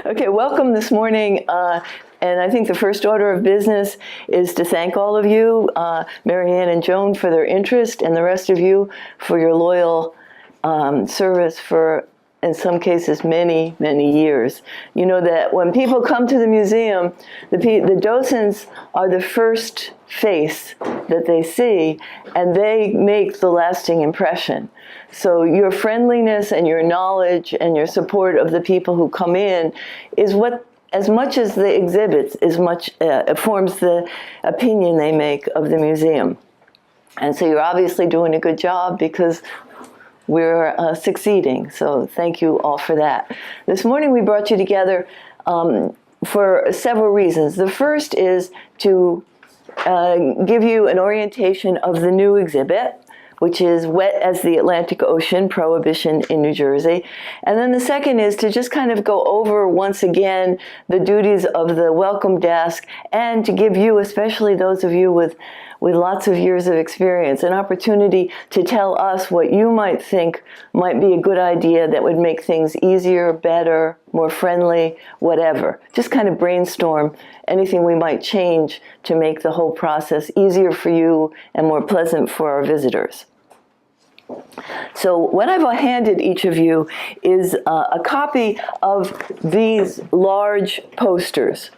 Okay, welcome this morning. And I think the first order of business is to thank all of you, Mary Ann and Joan, for their interest, and the rest of you for your loyal service for, in some cases, many, many years. You know that when people come to the museum, the docents are the first face that they see, and they make the lasting impression. So your friendliness and your knowledge and your support of the people who come in is what, as much as the exhibits, forms the opinion they make of the museum. And so you're obviously doing a good job because we're succeeding. So thank you all for that. This morning we brought you together for several reasons. The first is to give you an orientation of the new exhibit, which is Wet as the Atlantic Ocean, Prohibition in New Jersey. And then the second is to just kind of go over once again the duties of the welcome desk, and to give you, especially those of you with lots of years of experience, an opportunity to tell us what you might think might be a good idea that would make things easier, better, more friendly, whatever. Just kind of brainstorm anything we might change to make the whole process easier for you and more pleasant for our visitors. So what I've handed each of you is a copy of these large posters.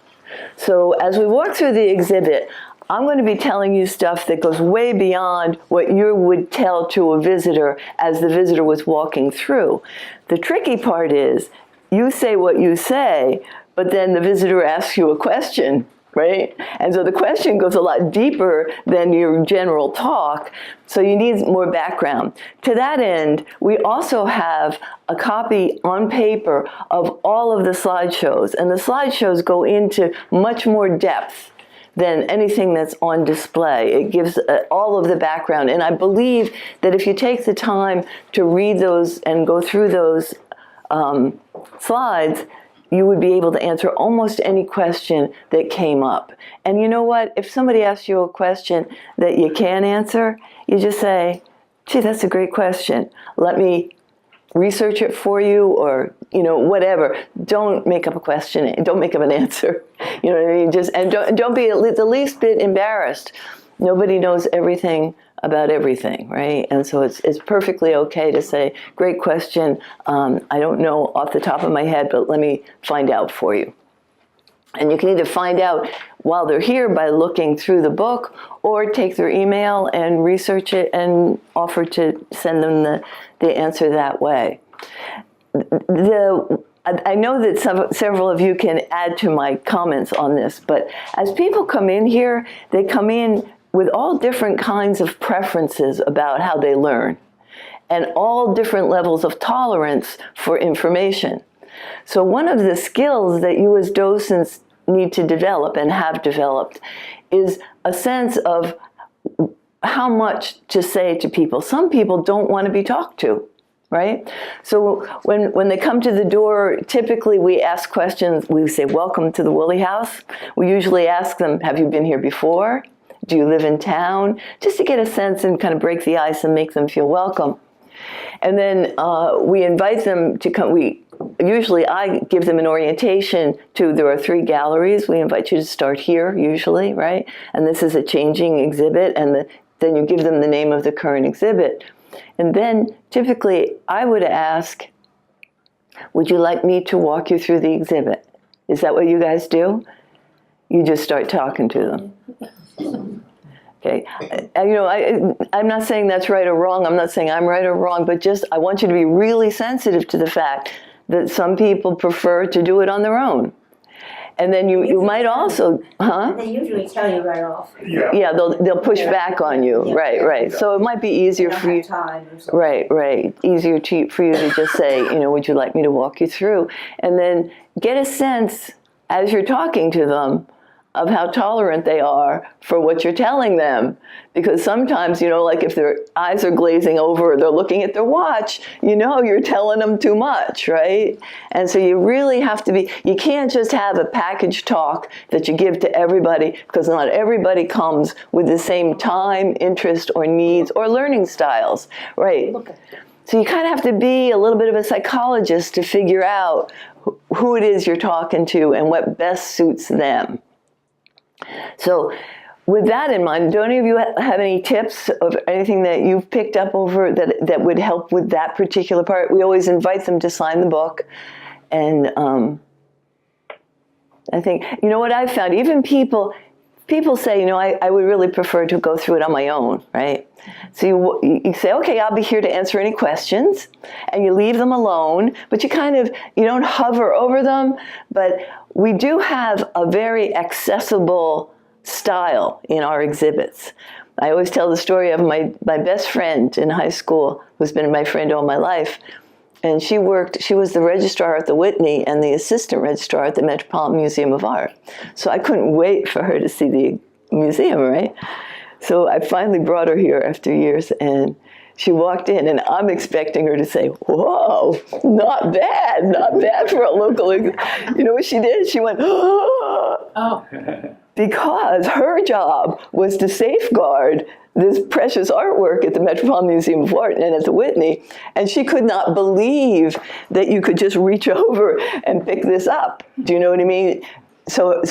So as we walk through the exhibit, I'm going to be telling you stuff that goes way beyond what you would tell to a visitor as the visitor was walking through. The tricky part is you say what you say, but then the visitor asks you a question, right? And so the question goes a lot deeper than your general talk, so you need more background. To that end, we also have a copy on paper of all of the slideshows, and the slideshows go into much more depth than anything that's on display. It gives all of the background. And I believe that if you take the time to read those and go through those slides, you would be able to answer almost any question that came up. And you know what? If somebody asks you a question that you can't answer, you just say, gee, that's a great question. Let me research it for you, or whatever. Don't make up a question. Don't make up an answer. You know what I mean? And don't be the least bit embarrassed. Nobody knows everything about everything, right? And so it's perfectly okay to say, great question. I don't know off the top of my head, but let me find out for you. And you can either find out while they're here by looking through the book, or take their email and research it and offer to send them the answer that way. I know that several of you can add to my comments on this, but as people come in here, they come in with all different kinds of preferences about how they learn, and all different levels of tolerance for information. So one of the skills that you as docents need to develop and have developed is a sense of how much to say to people. Some people don't want to be talked to, right? So when they come to the door, typically we ask questions. We say, welcome to the Woolly House. We usually ask them, have you been here before? Do you live in town? Just to get a sense and kind of break the ice and make them feel welcome. And then we invite them to come. Usually I give them an orientation to, there are 3 galleries. We invite you to start here, usually, right? And this is a changing exhibit, and then you give them the name of the current exhibit. And then typically I would ask, would you like me to walk you through the exhibit? Is that what you guys do? You just start talking to them. Okay, I'm not saying that's right or wrong. I'm not saying I'm right or wrong, but just I want you to be really sensitive to the fact that some people prefer to do it on their own. And then you might also, They usually tell you right off. Yeah, they'll push back on you, yeah. Right. So it might be easier for you, right, easier for you to just say, would you like me to walk you through? And then get a sense as you're talking to them of how tolerant they are for what you're telling them. Because sometimes, like if their eyes are glazing over, or they're looking at their watch, you're telling them too much, right? And so you really have to you can't just have a package talk that you give to everybody, because not everybody comes with the same time, interest, or needs, or learning styles, right? So you kind of have to be a little bit of a psychologist to figure out who it is you're talking to and what best suits them. So with that in mind, do any of you have any tips of anything that you've picked up over that would help with that particular part? We always invite them to sign the book. And I think, you know what I've found, even people say, you know, I would really prefer to go through it on my own, right? So you say, okay, I'll be here to answer any questions, and you leave them alone, but you don't hover over them, but we do have a very accessible style in our exhibits. I always tell the story of my best friend in high school, who's been my friend all my life, and she was the registrar at the Whitney and the assistant registrar at the Metropolitan Museum of Art. So I couldn't wait for her to see the museum, right? So I finally brought her here after years, and she walked in, and I'm expecting her to say, whoa, not bad for a local. You know what she did? She went, oh. Because her job was to safeguard this precious artwork at the Metropolitan Museum of Art and at the Whitney, and she could not believe that you could just reach over and pick this up. Do you know what I mean? So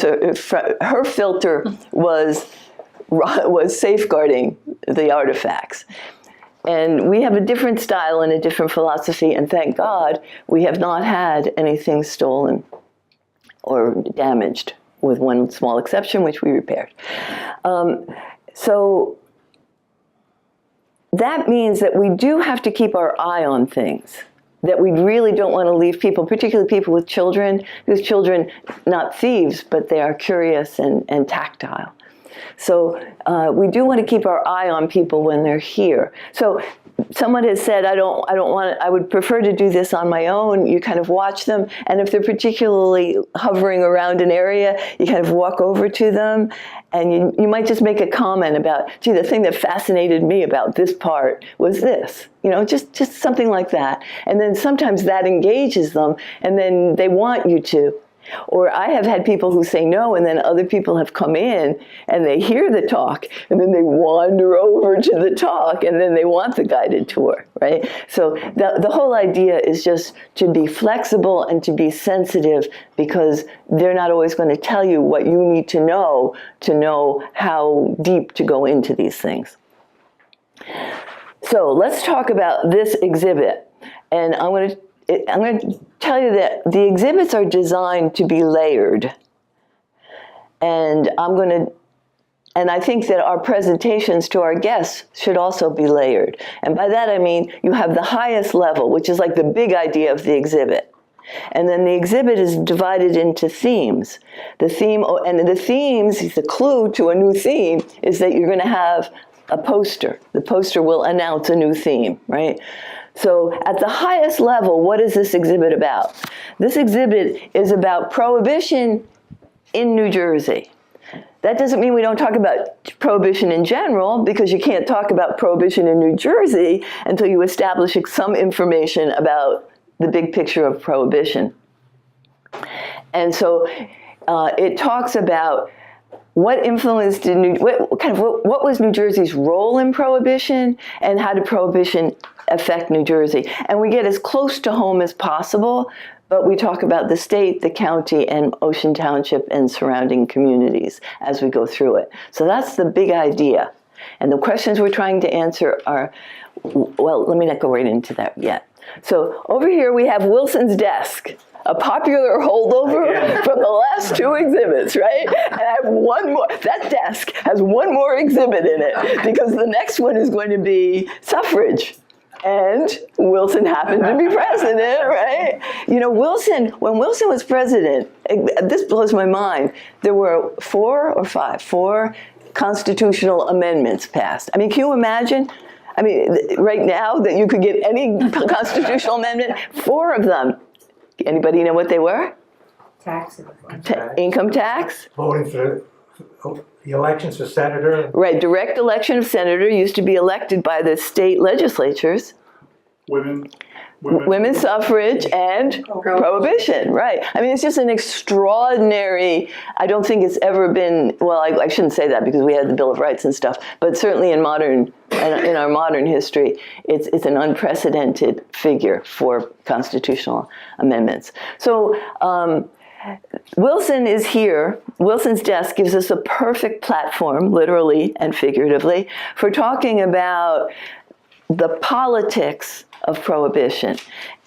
her filter was safeguarding the artifacts. And we have a different style and a different philosophy, and thank God we have not had anything stolen or damaged, with one small exception, which we repaired. So that means that we do have to keep our eye on things, that we really don't want to leave people, particularly people with children, whose children, not thieves, but they are curious and tactile. So we do want to keep our eye on people when they're here. So someone has said, I would prefer to do this on my own. You kind of watch them, and if they're particularly hovering around an area, you kind of walk over to them, and you might just make a comment about, gee, the thing that fascinated me about this part was this. You know, just something like that. And then sometimes that engages them, and then they want you to. Or I have had people who say no, and then other people have come in and they hear the talk, and then they wander over to the talk, and then they want the guided tour, right? So the whole idea is just to be flexible and to be sensitive, because they're not always going to tell you what you need to know how deep to go into these things. So let's talk about this exhibit. And I'm going to tell you that the exhibits are designed to be layered. And I think that our presentations to our guests should also be layered. And by that I mean you have the highest level, which is like the big idea of the exhibit. And then the exhibit is divided into themes. The clue to a new theme is that you're going to have a poster. The poster will announce a new theme, right? So at the highest level, what is this exhibit about? This exhibit is about prohibition in New Jersey. That doesn't mean we don't talk about prohibition in general, because you can't talk about prohibition in New Jersey until you establish some information about the big picture of prohibition. And so it talks about what influence what was New Jersey's role in prohibition, and how did prohibition affect New Jersey? And we get as close to home as possible, but we talk about the state, the county, and Ocean Township and surrounding communities as we go through it. So that's the big idea. And the questions we're trying to answer are, well, let me not go right into that yet. So over here we have Wilson's desk, a popular holdover from the last two exhibits, right? And I have one more. That desk has one more exhibit in it, because the next one is going to be suffrage. And Wilson happened to be president, right? You know, when Wilson was president, this blows my mind, there were four constitutional amendments passed. I mean, can you imagine? I mean, right now that you could get any constitutional amendment, 4 of them. Anybody know what they were? Taxes. Income tax. Voting for the elections for senator. Right, direct election of senator used to be elected by the state legislatures. Women's suffrage and prohibition, right. I mean, it's just an extraordinary, I don't think it's ever been, well, I shouldn't say that because we had the Bill of Rights and stuff, but certainly in our modern history, it's an unprecedented figure for constitutional amendments. So Wilson is here. Wilson's desk gives us a perfect platform, literally and figuratively, for talking about the politics of prohibition.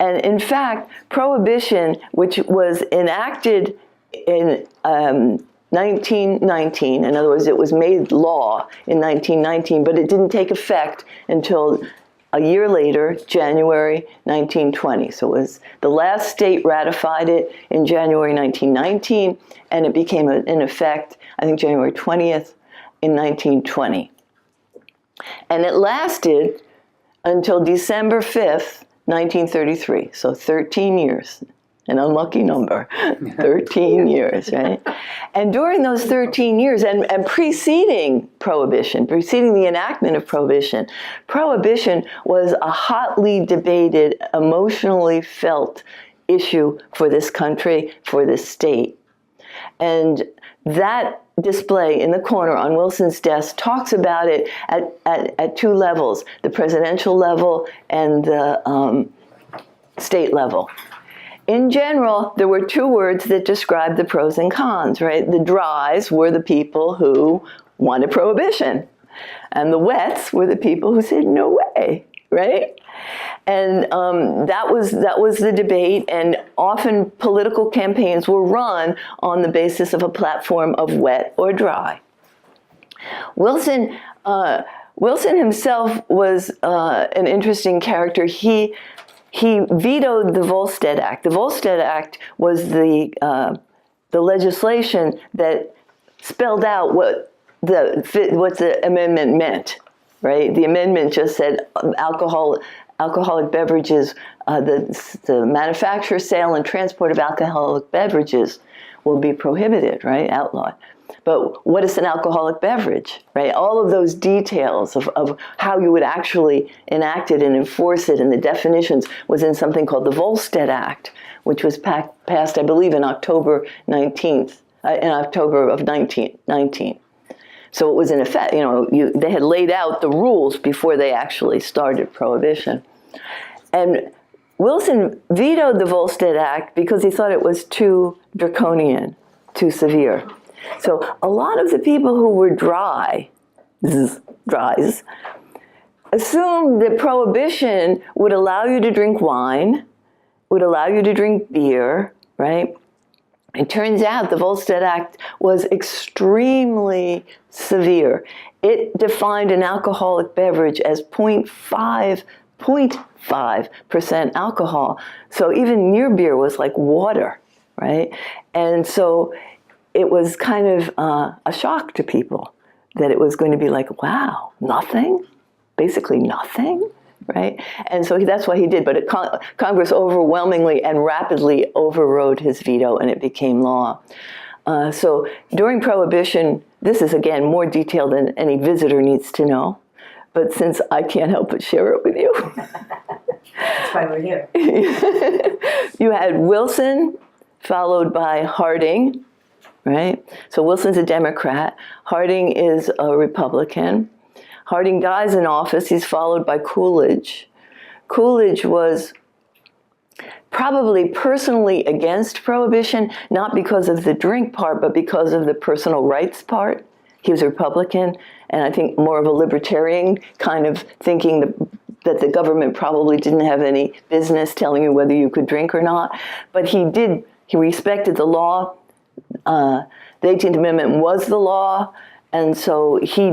And in fact, prohibition, which was enacted in 1919, in other words, it was made law in 1919, but it didn't take effect until a year later, January 1920. So it was the last state ratified it in January 1919, and it became in effect, I think, January 20th in 1920. And it lasted until December 5th, 1933, so 13 years, an unlucky number, 13 years, right? And during those 13 years, and preceding Prohibition, preceding the enactment of Prohibition, Prohibition was a hotly debated, emotionally felt issue for this country, for this state. And that display in the corner on Wilson's desk talks about it at two levels, the presidential level and the state level. In general, there were two words that described the pros and cons, right? The dries were the people who wanted prohibition, and the wets were the people who said, no way, right? And that was the debate, and often political campaigns were run on the basis of a platform of wet or dry. Wilson himself was an interesting character. He vetoed the Volstead Act. The Volstead Act was the legislation that spelled out what the amendment meant, right? The amendment just said alcoholic beverages, the manufacture, sale, and transport of alcoholic beverages will be prohibited, right? Outlawed. But what is an alcoholic beverage, right? All of those details of how you would actually enact it and enforce it, and the definitions was in something called the Volstead Act, which was passed, I believe, in October 19th, in October of 1919. So it was in effect, they had laid out the rules before they actually started Prohibition. And Wilson vetoed the Volstead Act because he thought it was too draconian, too severe. So a lot of the people who were dries, assumed that Prohibition would allow you to drink wine, would allow you to drink beer, right? It turns out the Volstead Act was extremely severe. It defined an alcoholic beverage as 0.5% alcohol. So even near beer was like water, right? And so it was kind of a shock to people that it was going to be like, wow, nothing? Basically nothing? Right? And so that's what he did, but Congress overwhelmingly and rapidly overrode his veto, and it became law. So during Prohibition, this is, again, more detailed than any visitor needs to know, but since I can't help but share it with you. That's why we're here. You had Wilson, followed by Harding, right? So Wilson's a Democrat. Harding is a Republican. Harding dies in office. He's followed by Coolidge. Coolidge was probably personally against Prohibition, not because of the drink part, but because of the personal rights part. He was a Republican, and I think more of a libertarian, kind of thinking that the government probably didn't have any business telling you whether you could drink or not. But he respected the law. The 18th Amendment was the law. And so he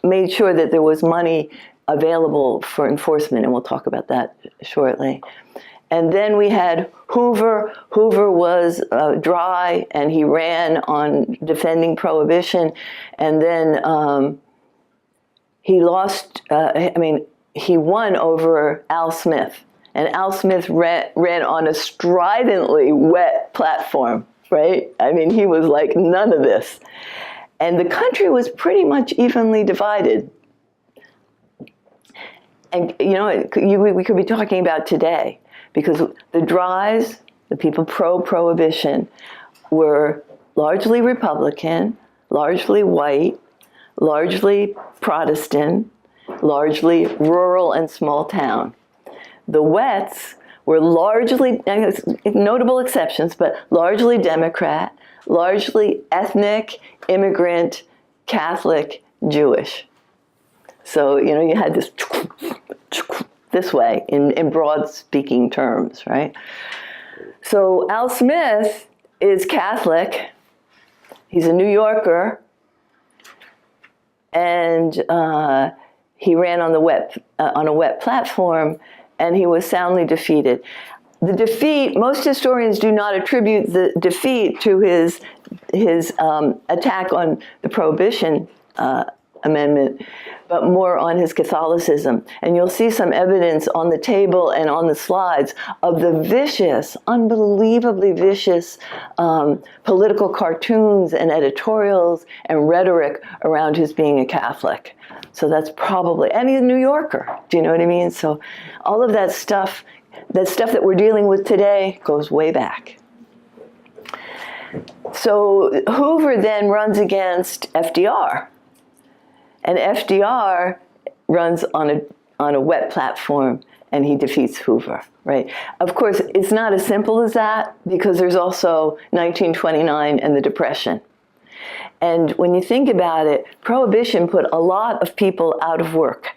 made sure that there was money available for enforcement, and we'll talk about that shortly. And then we had Hoover. Hoover was dry, and he ran on defending Prohibition. And then he lost, he won over Al Smith. And Al Smith ran on a stridently wet platform, right? I mean, he was like, none of this. And the country was pretty much evenly divided. And you know, we could be talking about today, because the Dries, the people pro-prohibition, were largely Republican, largely white, largely Protestant, largely rural and small town. The Wets were largely, notable exceptions, but largely Democrat, largely ethnic, immigrant, Catholic, Jewish. So, you know, you had this way in broad speaking terms, right? So Al Smith is Catholic. He's a New Yorker, and he ran on a wet platform, and he was soundly defeated. The defeat, most historians do not attribute the defeat to his attack on the Prohibition Amendment, but more on his Catholicism. And you'll see some evidence on the table and on the slides of the vicious, unbelievably vicious political cartoons and editorials and rhetoric around his being a Catholic. So that's probably, and he's a New Yorker, do you know what I mean? So all of that stuff that we're dealing with today goes way back. So Hoover then runs against FDR. And FDR runs on a wet platform, and he defeats Hoover, right? Of course, it's not as simple as that, because there's also 1929 and the Depression. And when you think about it, Prohibition put a lot of people out of work.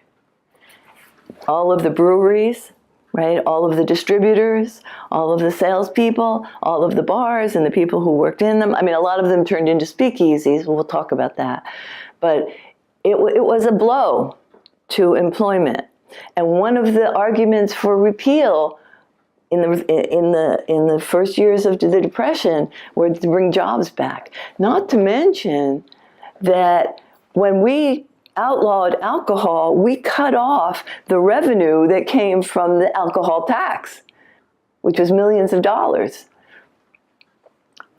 All of the breweries, right? All of the distributors, all of the salespeople, all of the bars and the people who worked in them. I mean, a lot of them turned into speakeasies. We'll talk about that. But it was a blow to employment. And one of the arguments for repeal in the first years of the Depression were to bring jobs back. Not to mention that when we outlawed alcohol, we cut off the revenue that came from the alcohol tax, which was millions of dollars.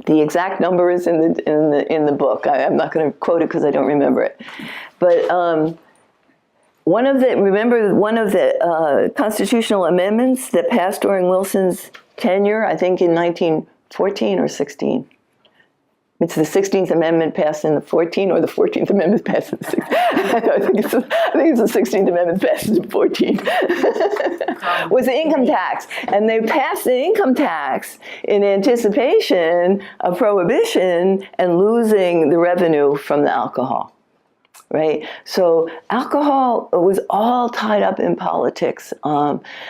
The exact number is in the book. I'm not going to quote it because I don't remember it. But one of the constitutional amendments that passed during Wilson's tenure, I think in 1914 or 16. It's the 16th Amendment passed in the 14, or the 14th Amendment passed in the 16th. I think it's the 16th Amendment passed in the 14. Was the income tax. And they passed the income tax in anticipation of Prohibition and losing the revenue from the alcohol. Right? So alcohol was all tied up in politics.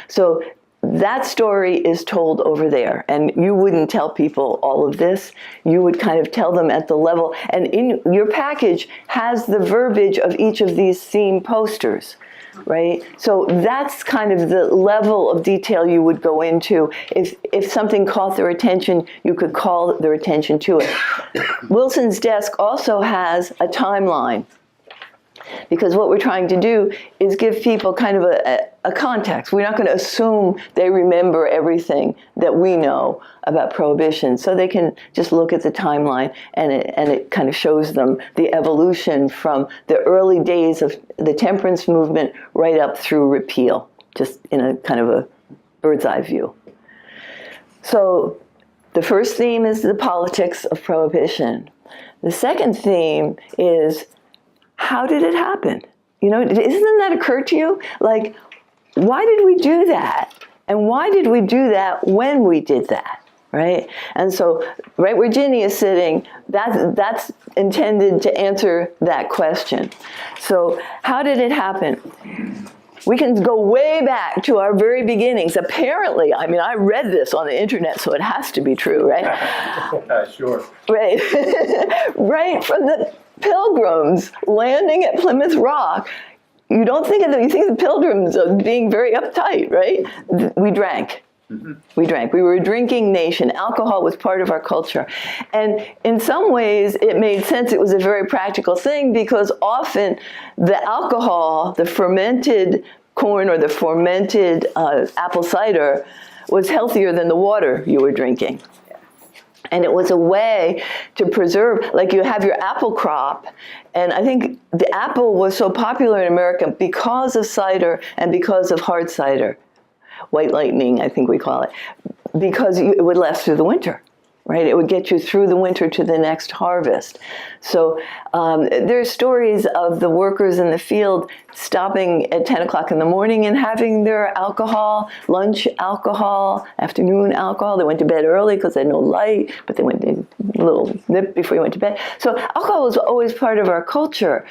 So that story is told over there, and you wouldn't tell people all of this. You would kind of tell them at the level, and in your package has the verbiage of each of these theme posters, right? So that's kind of the level of detail you would go into. If something caught their attention, you could call their attention to it. Wilson's desk also has a timeline, because what we're trying to do is give people kind of a context. We're not going to assume they remember everything that we know about Prohibition, so they can just look at the timeline, and it kind of shows them the evolution from the early days of the temperance movement right up through repeal, just in a kind of a bird's eye view. So the first theme is the politics of Prohibition. The second theme is, how did it happen? You know, doesn't that occur to you? Like, why did we do that? And why did we do that when we did that, right? And so, right where Ginny is sitting, that's intended to answer that question. So, how did it happen? We can go way back to our very beginnings. Apparently, I mean, I read this on the internet, so it has to be true, right? Sure. Right, right from the Pilgrims landing at Plymouth Rock. You don't think of them, you think of the Pilgrims as being very uptight, right? We drank. Mm-hmm. We drank. We were a drinking nation. Alcohol was part of our culture. And in some ways, it made sense. It was a very practical thing, because often the alcohol, the fermented corn or the fermented apple cider, was healthier than the water you were drinking. And it was a way to preserve, like you have your apple crop, and I think the apple was so popular in America because of cider and because of hard cider, white lightning, I think we call it, because it would last through the winter, right? It would get you through the winter to the next harvest. So there's stories of the workers in the field stopping at 10 o'clock in the morning and having their alcohol, lunch alcohol, afternoon alcohol. They went to bed early because they had no light, but they went a little nip before you went to bed. So alcohol was always part of our culture.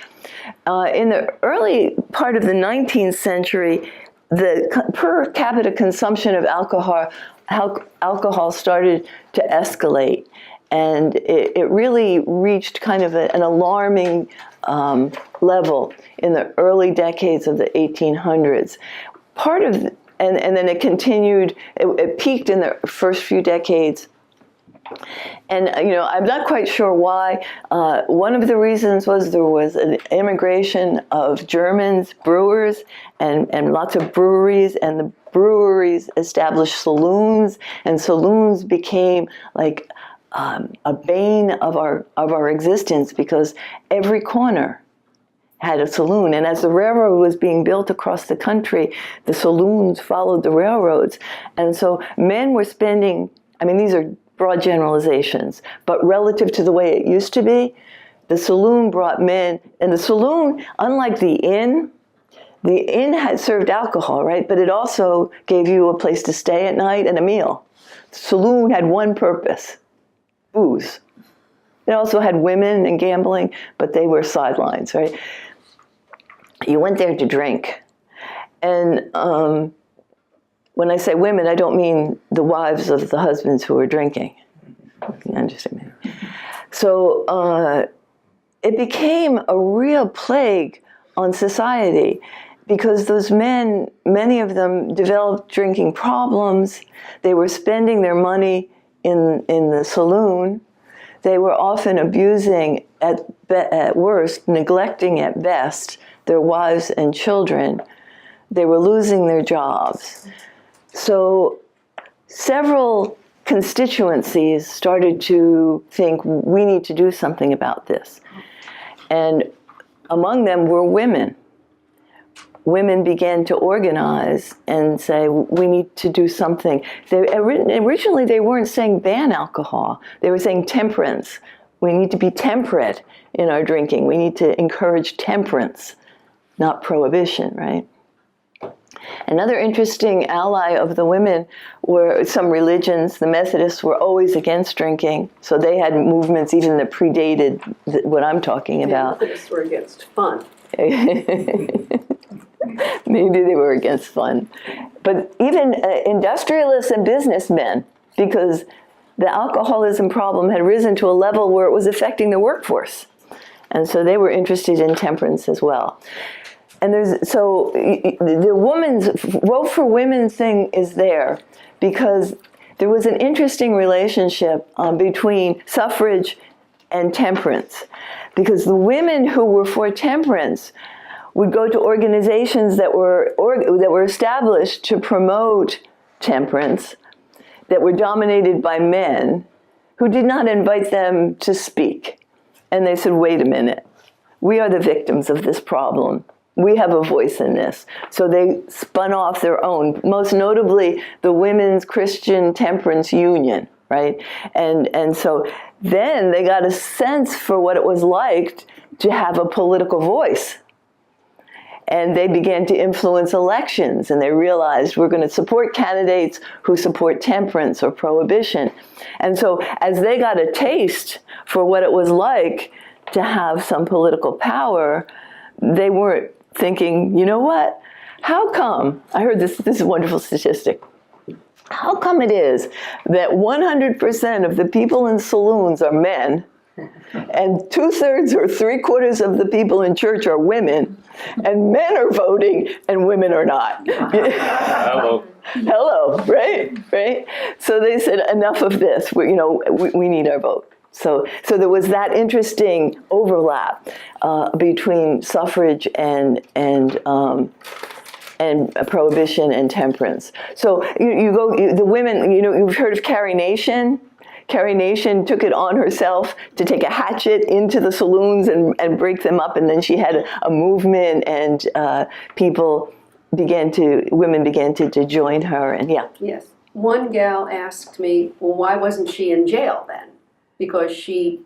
In the early part of the 19th century, the per capita consumption of alcohol started to escalate, and it really reached kind of an alarming level in the early decades of the 1800s. And then it continued, it peaked in the first few decades. And, I'm not quite sure why. One of the reasons was there was an immigration of Germans, brewers, and lots of breweries, and the breweries established saloons, and saloons became like a bane of our existence, because every corner had a saloon. And as the railroad was being built across the country, the saloons followed the railroads. And so men were spending, these are broad generalizations, but relative to the way it used to be, the saloon brought men, and the saloon, unlike the inn had served alcohol, right? But it also gave you a place to stay at night and a meal. The saloon had one purpose: booze. It also had women and gambling, but they were sidelines, right? You went there to drink. And when I say women, I don't mean the wives of the husbands who were drinking. You understand me? So it became a real plague on society, because those men, many of them developed drinking problems. They were spending their money in the saloon. They were often abusing at worst, neglecting at best their wives and children. They were losing their jobs. So several constituencies started to think, we need to do something about this. And among them were women. Women began to organize and say, we need to do something. Originally, they weren't saying ban alcohol. They were saying temperance. We need to be temperate in our drinking. We need to encourage temperance, not prohibition, right? Another interesting ally of the women were some religions. The Methodists were always against drinking, so they had movements even that predated what I'm talking about. The Methodists were against fun. Maybe they were against fun. But even industrialists and businessmen, because the alcoholism problem had risen to a level where it was affecting the workforce. And so they were interested in temperance as well. And the woman's vote for women thing is there because there was an interesting relationship between suffrage and temperance. Because the women who were for temperance would go to organizations that were established to promote temperance, that were dominated by men who did not invite them to speak. And they said, wait a minute, we are the victims of this problem. We have a voice in this. So they spun off their own, most notably the Women's Christian Temperance Union, right? And so then they got a sense for what it was like to have a political voice. And they began to influence elections, and they realized we're going to support candidates who support temperance or prohibition. And so as they got a taste for what it was like to have some political power, they weren't thinking, you know what, how come, I heard this is a wonderful statistic, how come it is that 100% of the people in saloons are men, and 2/3 or 3/4 of the people in church are women, and men are voting and women are not? Hello, right? So they said, enough of this, we need our vote. So there was that interesting overlap between suffrage and prohibition and temperance. So the women, you've heard of Carrie Nation. Carrie Nation took it on herself to take a hatchet into the saloons and break them up, and then she had a movement, and women began to join her, and yeah. Yes. One gal asked me, well, why wasn't she in jail then? Because she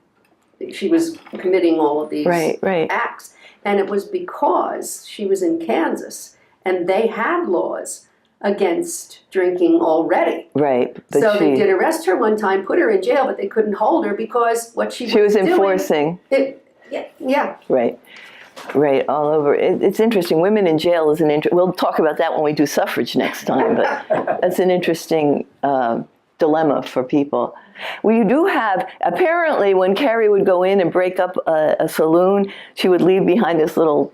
was committing all of these Right. acts. And it was because she was in Kansas, and they had laws against drinking already. Right. But So they did arrest her one time, put her in jail, but they couldn't hold her because what she was doing, enforcing. Yeah. Right, all over. It's interesting. Women in jail is we'll talk about that when we do suffrage next time, but that's an interesting dilemma for people. Well, you do have, apparently when Carrie would go in and break up a saloon, she would leave behind this little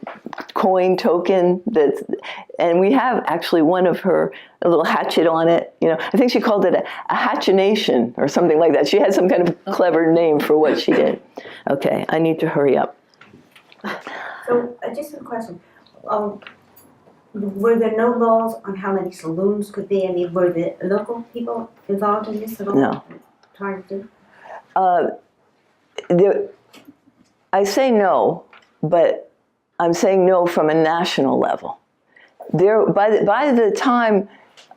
coin token and we have actually one of her, a little hatchet on it. I think she called it a hatchination or something like that. She had some kind of clever name for what she did. Okay, I need to hurry up. So, just a question. Were there no laws on how many saloons could be? I mean, were the local people involved in this at all? No. Trying to do? I say no, but I'm saying no from a national level. By the time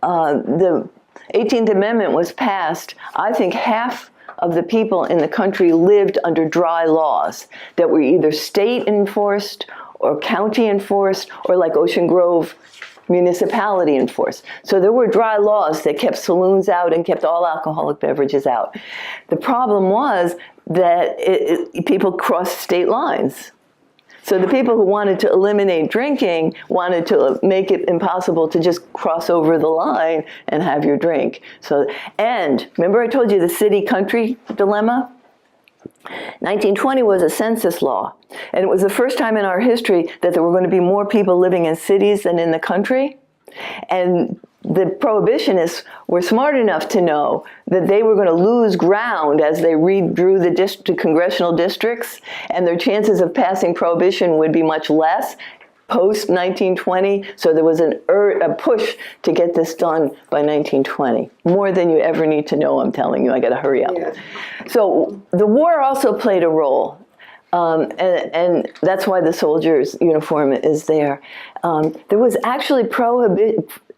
the 18th Amendment was passed, I think half of the people in the country lived under dry laws that were either state enforced or county enforced, or like Ocean Grove municipality enforced. So there were dry laws that kept saloons out and kept all alcoholic beverages out. The problem was that people crossed state lines. So the people who wanted to eliminate drinking wanted to make it impossible to just cross over the line and have your drink. And remember I told you the city-country dilemma? 1920 was a census law, and it was the first time in our history that there were going to be more people living in cities than in the country. And the prohibitionists were smart enough to know that they were going to lose ground as they redrew the congressional districts, and their chances of passing prohibition would be much less post-1920, so there was a push to get this done by 1920. More than you ever need to know, I'm telling you. I got to hurry up. Yeah. So the war also played a role, and that's why the soldier's uniform is there. There was actually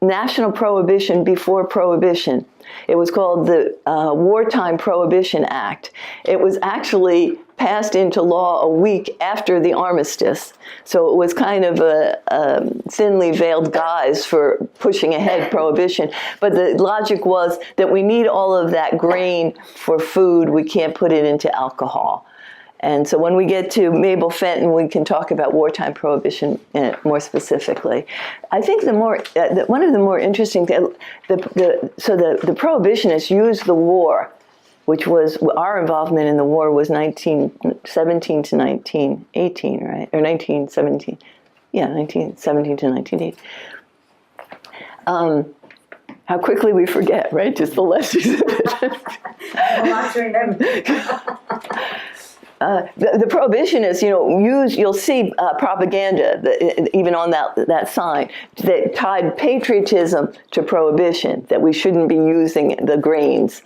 national prohibition before prohibition. It was called the Wartime Prohibition Act. It was actually passed into law a week after the armistice. So it was kind of a thinly veiled guise for pushing ahead prohibition. But the logic was that we need all of that grain for food. We can't put it into alcohol. And so when we get to Mabel Fenton, we can talk about wartime prohibition more specifically. I think one of the more interesting things, the prohibitionists used the war, which was our involvement in the war was 1917 to 1918, right? Or 1917. Yeah, 1917 to 1918. How quickly we forget, right? Just the lessons of it. I'm not sure remember. The prohibitionists, you'll see propaganda even on that sign that tied patriotism to prohibition, that we shouldn't be using the grains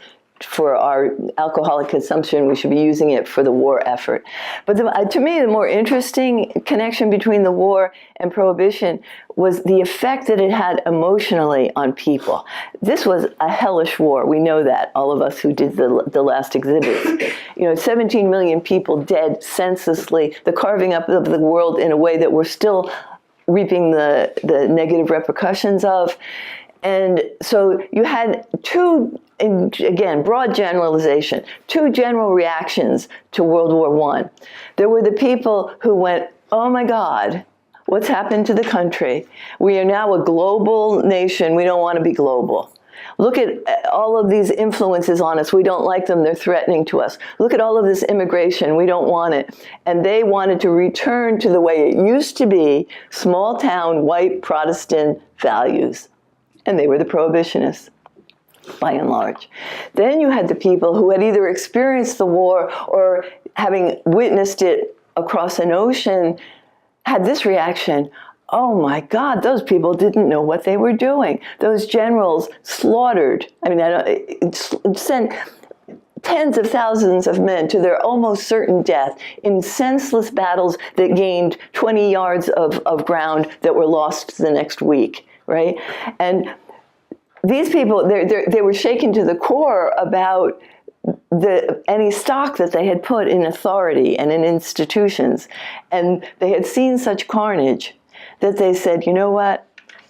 for our alcoholic consumption, we should be using it for the war effort. But to me, the more interesting connection between the war and prohibition was the effect that it had emotionally on people. This was a hellish war. We know that, all of us who did the last exhibits. 17 million people dead senselessly, the carving up of the world in a way that we're still reaping the negative repercussions of. And so you had again, broad generalization, two general reactions to World War I. There were the people who went, oh my God, what's happened to the country? We are now a global nation. We don't want to be global. Look at all of these influences on us. We don't like them. They're threatening to us. Look at all of this immigration. We don't want it. And they wanted to return to the way it used to be, small town, white Protestant values. And they were the prohibitionists, by and large. Then you had the people who had either experienced the war or, having witnessed it across an ocean, had this reaction: oh my God, those people didn't know what they were doing. Those generals slaughtered, sent tens of thousands of men to their almost certain death in senseless battles that gained 20 yards of ground that were lost the next week, right? And these people, they were shaken to the core about any stock that they had put in authority and in institutions. And they had seen such carnage that they said, you know what,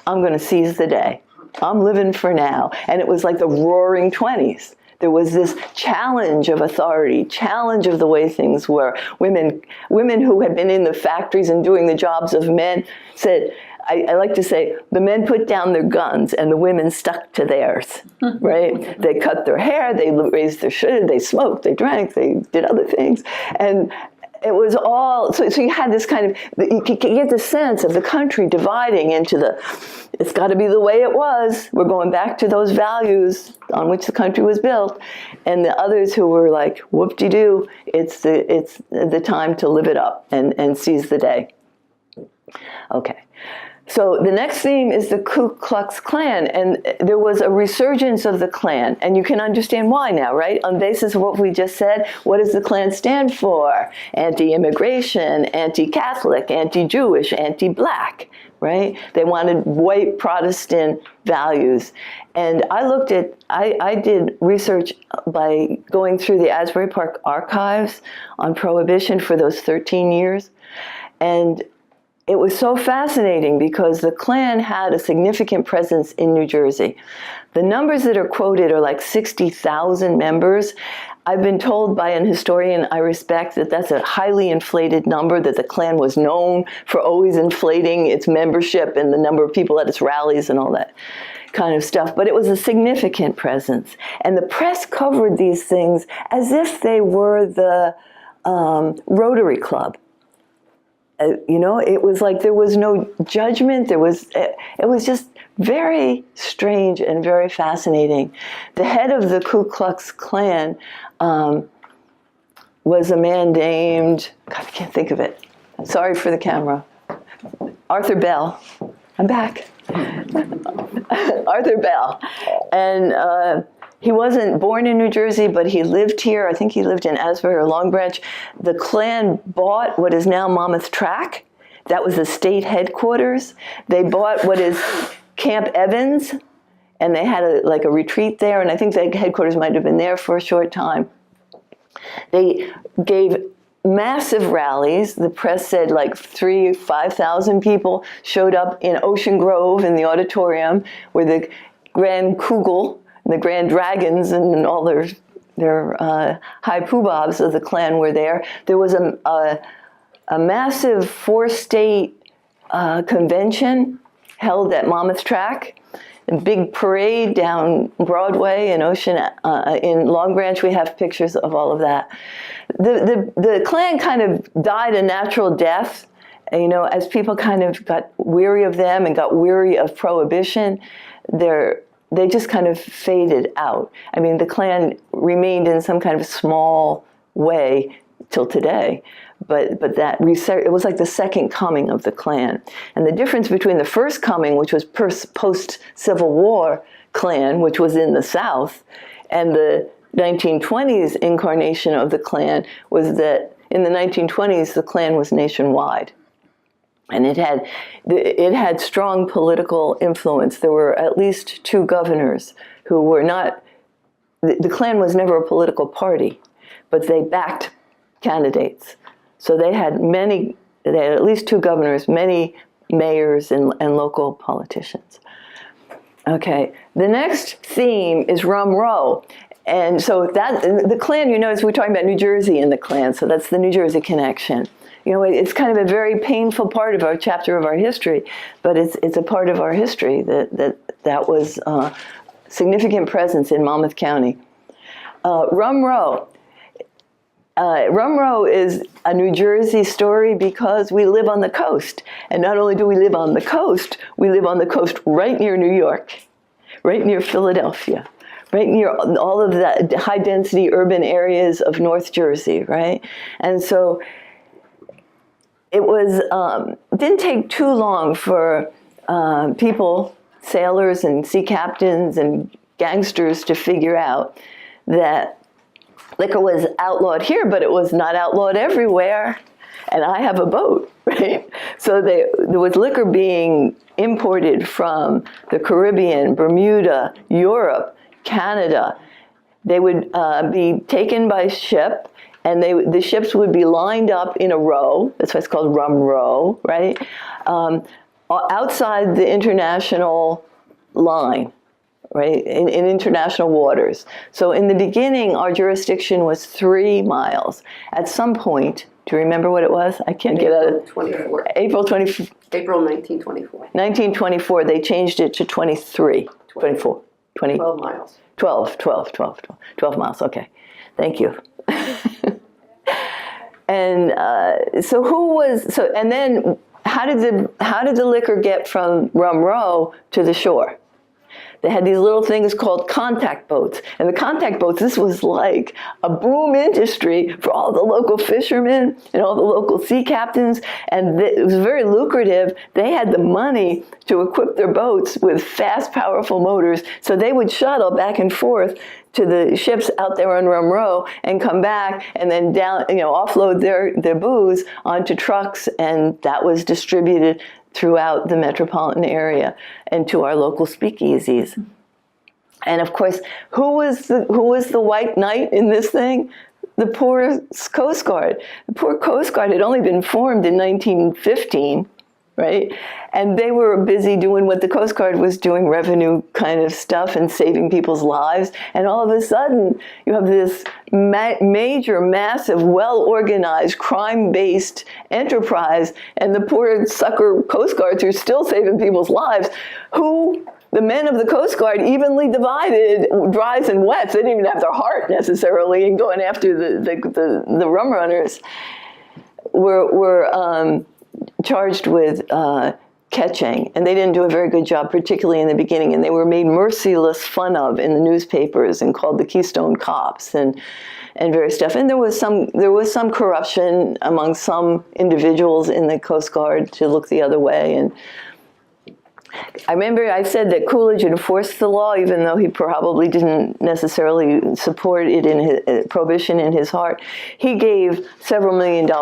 I'm going to seize the day. I'm living for now. And it was like the roaring 20s. There was this challenge of authority, challenge of the way things were. Women who had been in the factories and doing the jobs of men said, I like to say, the men put down their guns and the women stuck to theirs, right? They cut their hair, they raised their shirt, they smoked, they drank, they did other things. And it was all, so you had this kind of, you could get the sense of the country dividing into it's got to be the way it was. We're going back to those values on which the country was built. And the others who were like, whoop-de-doo, it's the time to live it up and seize the day. Okay. So the next theme is the Ku Klux Klan, and there was a resurgence of the Klan, and you can understand why now, right? On basis of what we just said, what does the Klan stand for? Anti-immigration, anti-Catholic, anti-Jewish, anti-Black, right? They wanted white Protestant values. And I did research by going through the Asbury Park archives on Prohibition for those 13 years, and it was so fascinating because the Klan had a significant presence in New Jersey. The numbers that are quoted are like 60,000 members. I've been told by an historian I respect that that's a highly inflated number, that the Klan was known for always inflating its membership and the number of people at its rallies and all that kind of stuff. But it was a significant presence. And the press covered these things as if they were the Rotary Club. You know, it was like there was no judgment. It was just very strange and very fascinating. The head of the Ku Klux Klan was a man named, God, I can't think of it. Sorry for the camera. Arthur Bell. I'm back. Arthur Bell. And he wasn't born in New Jersey, but he lived here. I think he lived in Asbury or Long Branch. The Klan bought what is now Monmouth Track. That was the state headquarters. They bought what is Camp Evans, and they had a retreat there, and I think the headquarters might have been there for a short time. They gave massive rallies. The press said like 5,000 people showed up in Ocean Grove in the auditorium where the Grand Kugel, the Grand Dragons and all their high poobahs of the Klan were there. There was a massive 4-state convention held at Monmouth Track, a big parade down Broadway and Ocean. In Long Branch, we have pictures of all of that. The Klan kind of died a natural death, you know, as people kind of got weary of them and got weary of Prohibition. They just kind of faded out. I mean, the Klan remained in some kind of small way till today, but it was like the second coming of the Klan. And the difference between the first coming, which was post-Civil War Klan, which was in the South, and the 1920s incarnation of the Klan was that in the 1920s, the Klan was nationwide. And it had strong political influence. There were at least 2 governors who were not, the Klan was never a political party, but they backed candidates. So they had at least 2 governors, many mayors and local politicians. Okay, the next theme is Rum Row. And so the Klan, you notice we're talking about New Jersey in the Klan, so that's the New Jersey connection. You know, it's kind of a very painful part of our chapter of our history, but it's a part of our history that was significant presence in Monmouth County. Rum Row. Rum Row is a New Jersey story because we live on the coast. And not only do we live on the coast, we live on the coast right near New York, right near Philadelphia, right near all of the high-density urban areas of North Jersey, right? And so it didn't take too long for people, sailors and sea captains and gangsters to figure out that liquor was outlawed here, but it was not outlawed everywhere. And I have a boat, right? So there was liquor being imported from the Caribbean, Bermuda, Europe, Canada. They would be taken by ship, and the ships would be lined up in a row. That's why it's called rum row, right? Outside the international line, right, in international waters. So in the beginning, our jurisdiction was 3 miles. At some point, do you remember what it was? I can't get out of 24. April 20, April 1924. 1924, they changed it to 23, 24, 20, 12 miles. 12 miles, okay. Thank you. And and then how did the liquor get from Rum Row to the shore? They had these little things called contact boats. And the contact boats, this was like a boom industry for all the local fishermen and all the local sea captains. And it was very lucrative. They had the money to equip their boats with fast, powerful motors. So they would shuttle back and forth to the ships out there on Rum Row and come back and then down, offload their booze onto trucks. And that was distributed throughout the metropolitan area and to our local speakeasies. And of course, who was the white knight in this thing? The poor Coast Guard. The poor Coast Guard had only been formed in 1915, right? And they were busy doing what the Coast Guard was doing, revenue kind of stuff and saving people's lives. And all of a sudden, you have this major, massive, well-organized, crime-based enterprise, and the poor sucker Coast Guards are still saving people's lives, who the men of the Coast Guard evenly divided dries and wets. They didn't even have their heart necessarily in going after the rum runners. Were charged with catching, and they didn't do a very good job, particularly in the beginning, and they were made merciless fun of in the newspapers and called the Keystone Cops and various stuff. And there was some corruption among some individuals in the Coast Guard to look the other way. And I remember I said that Coolidge enforced the law, even though he probably didn't necessarily support it in his prohibition in his heart. He gave several $1 million,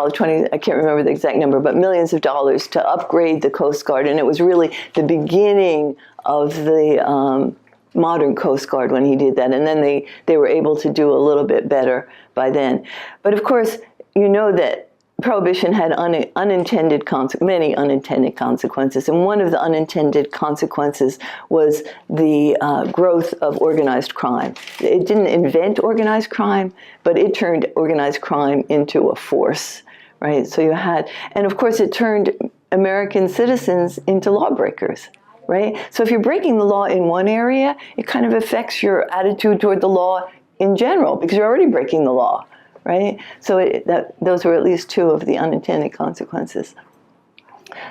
I can't remember the exact number, but millions of dollars to upgrade the Coast Guard. And it was really the beginning of the modern Coast Guard when he did that. And then they were able to do a little bit better by then. But of course, you know that Prohibition had many unintended consequences, and one of the unintended consequences was the growth of organized crime. It didn't invent organized crime, but it turned organized crime into a force, right? So you had, and of course it turned American citizens into lawbreakers, right? So if you're breaking the law in one area, it kind of affects your attitude toward the law in general, because you're already breaking the law. Right? So those were at least two of the unintended consequences.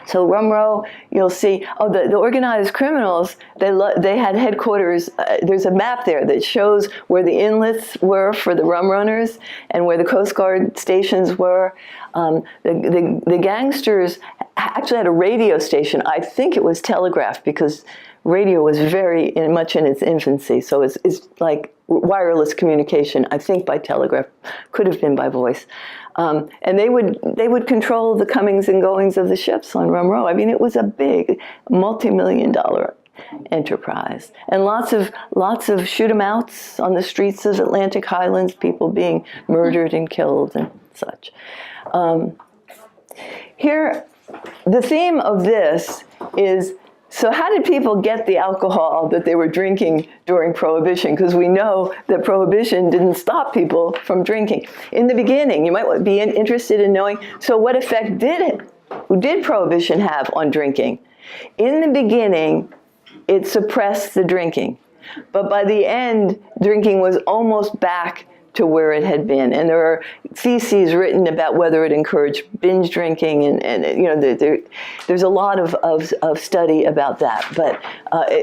So Rum Row, you'll see, the organized criminals, they had headquarters. There's a map there that shows where the inlets were for the rum runners and where the Coast Guard stations were. The gangsters actually had a radio station. I think it was telegraph, because radio was very much in its infancy. So it's like wireless communication, I think by telegraph, could have been by voice. And they would control the comings and goings of the ships on Rum Row. I mean, it was a big, multi-million-dollar enterprise, and lots of shoot 'em outs on the streets of Atlantic Highlands, people being murdered and killed and such. Here, the theme of this is, so how did people get the alcohol that they were drinking during Prohibition? Because we know that Prohibition didn't stop people from drinking. In the beginning, you might be interested in knowing, so what effect did Prohibition have on drinking? In the beginning, it suppressed the drinking. But by the end, drinking was almost back to where it had been. And there are theses written about whether it encouraged binge drinking, and there's a lot of study about that. But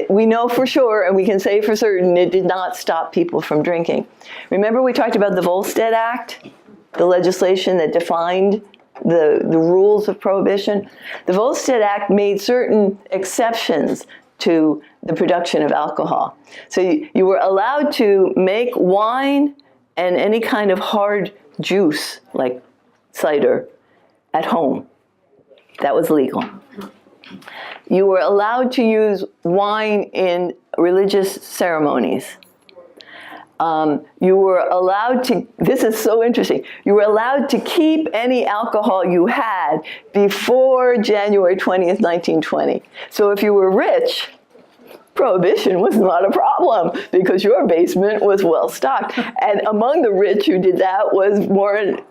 we know for sure, and we can say for certain, it did not stop people from drinking. Remember we talked about the Volstead Act, the legislation that defined the rules of Prohibition? The Volstead Act made certain exceptions to the production of alcohol. So you were allowed to make wine and any kind of hard juice like cider at home. That was legal. You were allowed to use wine in religious ceremonies. You were allowed to, this is so interesting, you were allowed to keep any alcohol you had before January 20th, 1920. So if you were rich, Prohibition was not a problem because your basement was well stocked. And among the rich who did that was Warren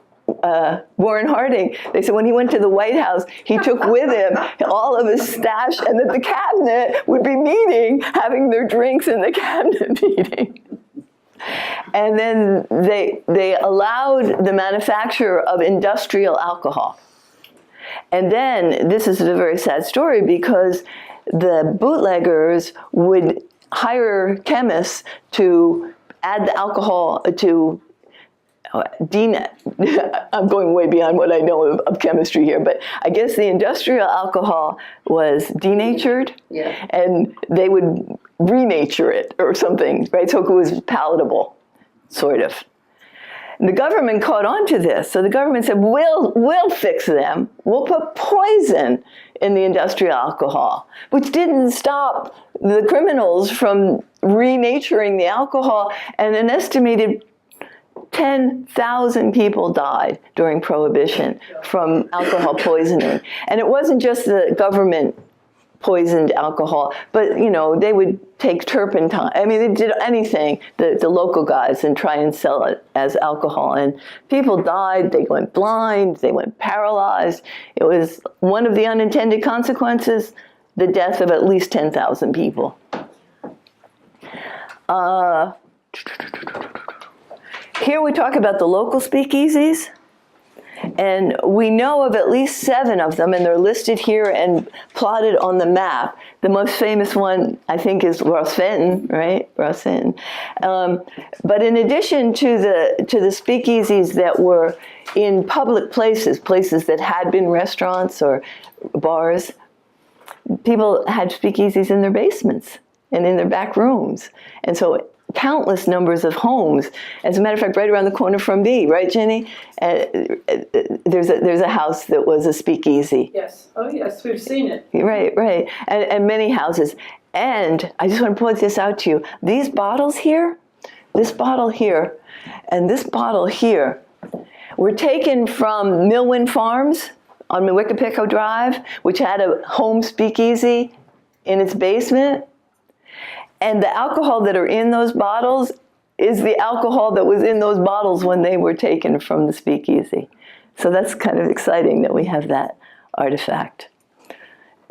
Harding. They said when he went to the White House, he took with him all of his stash, and that the cabinet would be meeting, having their drinks in the cabinet meeting. And then they allowed the manufacture of industrial alcohol. And then, this is a very sad story because the bootleggers would hire chemists to add the alcohol to I'm going way beyond what I know of chemistry here, but I guess the industrial alcohol was denatured, and they would renature it or something, right? So it was palatable, sort of. And the government caught on to this, so the government said, we'll fix them. We'll put poison in the industrial alcohol, which didn't stop the criminals from renaturing the alcohol, and an estimated 10,000 people died during Prohibition from alcohol poisoning. And it wasn't just the government poisoned alcohol, but, you know, they would take turpentine. I mean, they did anything, the local guys, and try and sell it as alcohol. And people died, they went blind, they went paralyzed. It was one of the unintended consequences, the death of at least 10,000 people. Here we talk about the local speakeasies, and we know of at least 7 of them, and they're listed here and plotted on the map. The most famous one, I think, is Ross Fenton, right? Ross Fenton. But in addition to the speakeasies that were in public places, places that had been restaurants or bars, people had speakeasies in their basements and in their back rooms. And so countless numbers of homes. As a matter of fact, right around the corner from me, right, Jenny? There's a house that was a speakeasy. Yes. Oh, yes. We've seen it. Right, right. And many houses. And I just want to point this out to you. These bottles here, this bottle here, and this bottle here were taken from Millwyn Farms on Wickapico Drive, which had a home speakeasy in its basement. And the alcohol that are in those bottles is the alcohol that was in those bottles when they were taken from the speakeasy. So that's kind of exciting that we have that artifact.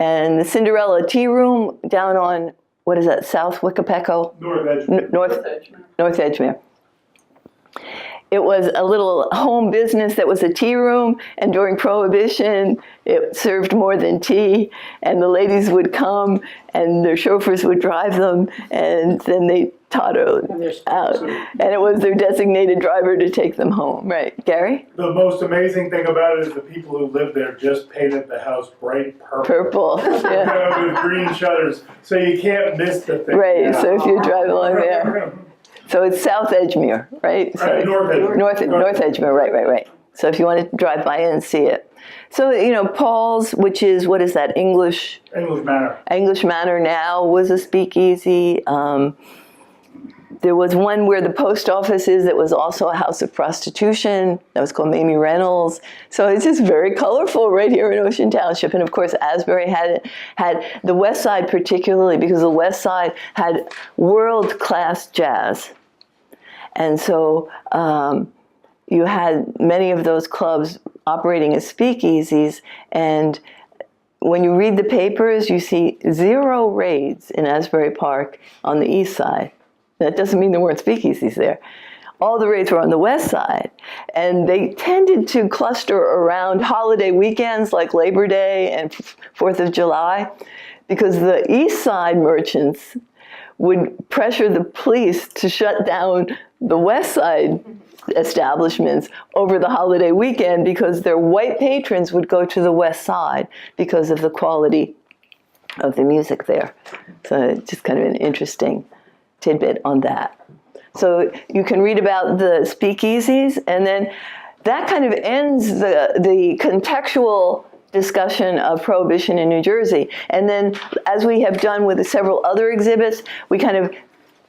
And the Cinderella Tea Room down on, what is that, South Wickapico? North Edgemere. North Edgemere. It was a little home business that was a tea room, and during Prohibition, it served more than tea, and the ladies would come, and their chauffeurs would drive them, and then they tottered out, and it was their designated driver to take them home. Right, Gary? The most amazing thing about it is the people who live there just painted the house bright purple. Purple, yeah. With green shutters, so you can't miss the thing. Right, so if you drive along there. So it's South Edgemere, right? So North Edgemere. North Edgemere, right. So if you want to drive by and see it. So, you know, Paul's, which is, what is that, English Manor. English Manor now was a speakeasy. There was one where the post office is that was also a house of prostitution. That was called Mamie Reynolds. So it's just very colorful right here in Ocean Township. And of course, Asbury had the West Side particularly, because the West Side had world-class jazz. And so you had many of those clubs operating as speakeasies. And when you read the papers, you see 0 raids in Asbury Park on the east side. That doesn't mean there weren't speakeasies there. All the raids were on the west side. And they tended to cluster around holiday weekends like Labor Day and 4th of July, because the east side merchants would pressure the police to shut down the west side establishments over the holiday weekend, because their white patrons would go to the west side because of the quality of the music there. So it's just kind of an interesting tidbit on that. So you can read about the speakeasies, and then that kind of ends the contextual discussion of Prohibition in New Jersey. And then, as we have done with several other exhibits, we kind of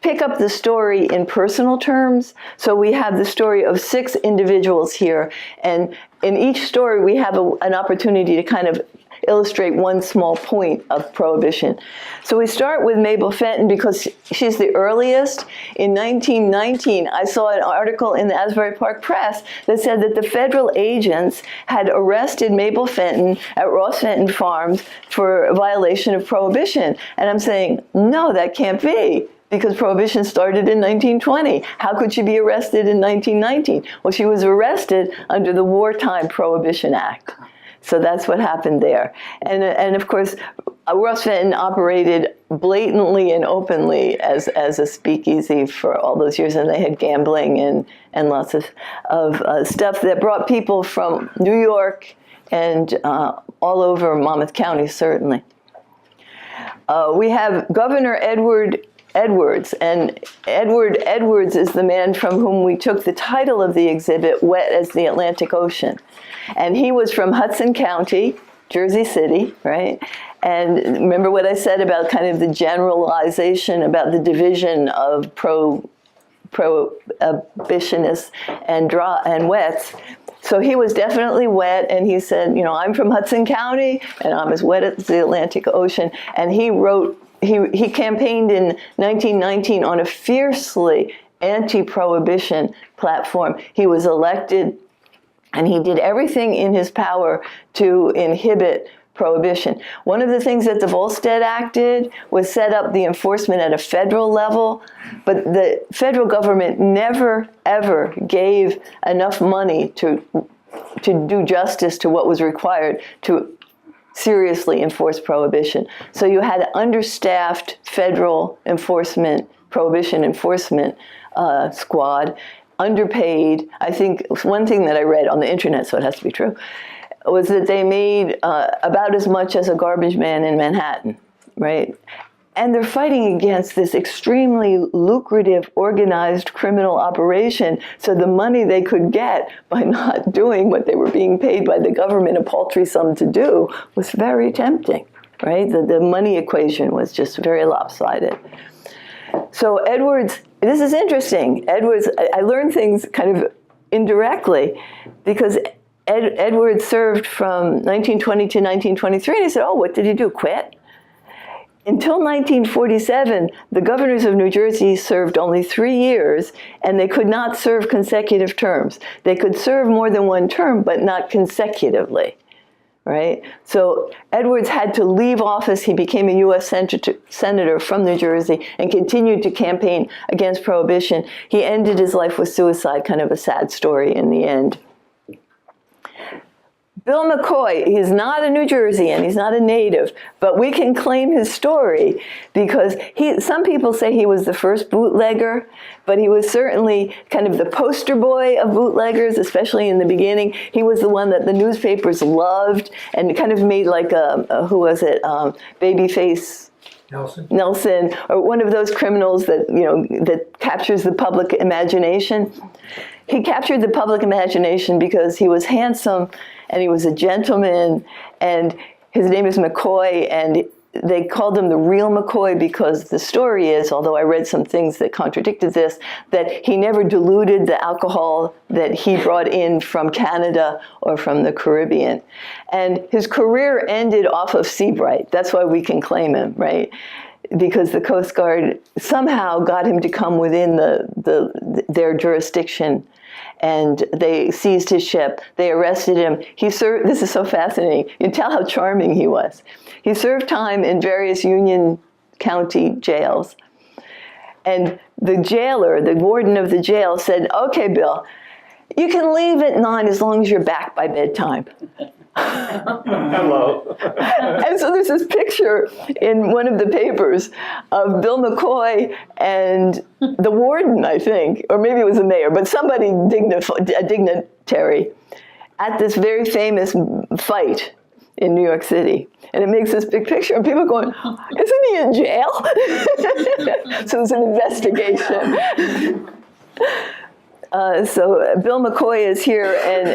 pick up the story in personal terms. So we have the story of 6 individuals here, and in each story we have an opportunity to kind of illustrate one small point of Prohibition. So we start with Mabel Fenton because she's the earliest. In 1919, I saw an article in the Asbury Park Press that said that the federal agents had arrested Mabel Fenton at Ross Fenton Farms for a violation of Prohibition. And I'm saying, no, that can't be, because Prohibition started in 1920. How could she be arrested in 1919? Well, she was arrested under the Wartime Prohibition Act. So that's what happened there. And of course, Ross Fenton operated blatantly and openly as a speakeasy for all those years, and they had gambling and lots of stuff that brought people from New York and all over Monmouth County, certainly. We have Governor Edwards, and Edward Edwards is the man from whom we took the title of the exhibit, Wet as the Atlantic Ocean. And he was from Hudson County, Jersey City, right? And remember what I said about kind of the generalization about the division of prohibitionists and wets. So he was definitely wet, and he said, you know, I'm from Hudson County, and I'm as wet as the Atlantic Ocean. And he wrote, he campaigned in 1919 on a fiercely anti-prohibition platform. He was elected, and he did everything in his power to inhibit prohibition. One of the things that the Volstead Act did was set up the enforcement at a federal level, but the federal government never, ever gave enough money to do justice to what was required to seriously enforce prohibition. So you had an understaffed federal enforcement, prohibition enforcement squad, underpaid. I think one thing that I read on the internet, so it has to be true, was that they made about as much as a garbage man in Manhattan, right? And they're fighting against this extremely lucrative, organized criminal operation. So the money they could get by not doing what they were being paid by the government a paltry sum to do was very tempting, right? The money equation was just very lopsided. So Edwards, this is interesting. Edwards, I learned things kind of indirectly because Edwards served from 1920 to 1923, and he said, oh, what did he do, quit? Until 1947, the governors of New Jersey served only 3 years, and they could not serve consecutive terms. They could serve more than one term, but not consecutively, right? So Edwards had to leave office. He became a U.S. senator from New Jersey and continued to campaign against prohibition. He ended his life with suicide, kind of a sad story in the end. Bill McCoy, he's not a New Jerseyan, he's not a native, but we can claim his story because some people say he was the first bootlegger, but he was certainly kind of the poster boy of bootleggers, especially in the beginning. He was the one that the newspapers loved and kind of made like who was it, Babyface Nelson, or one of those criminals that, you know, that captures the public imagination. He captured the public imagination because he was handsome and he was a gentleman, and his name is McCoy, and they called him the real McCoy because the story is, although I read some things that contradicted this, that he never diluted the alcohol that he brought in from Canada or from the Caribbean. And his career ended off of Seabright. That's why we can claim him, right? Because the Coast Guard somehow got him to come within their jurisdiction, and they seized his ship. They arrested him. He served, this is so fascinating. You can tell how charming he was. He served time in various Union County jails. And the jailer, the warden of the jail said, okay, Bill, you can leave at 9 as long as you're back by bedtime. Hello. And so there's this picture in one of the papers of Bill McCoy and the warden, I think, or maybe it was the mayor, but somebody a dignitary at this very famous fight in New York City. And it makes this big picture, and people are going, isn't he in jail? So it's an investigation. So Bill McCoy is here, and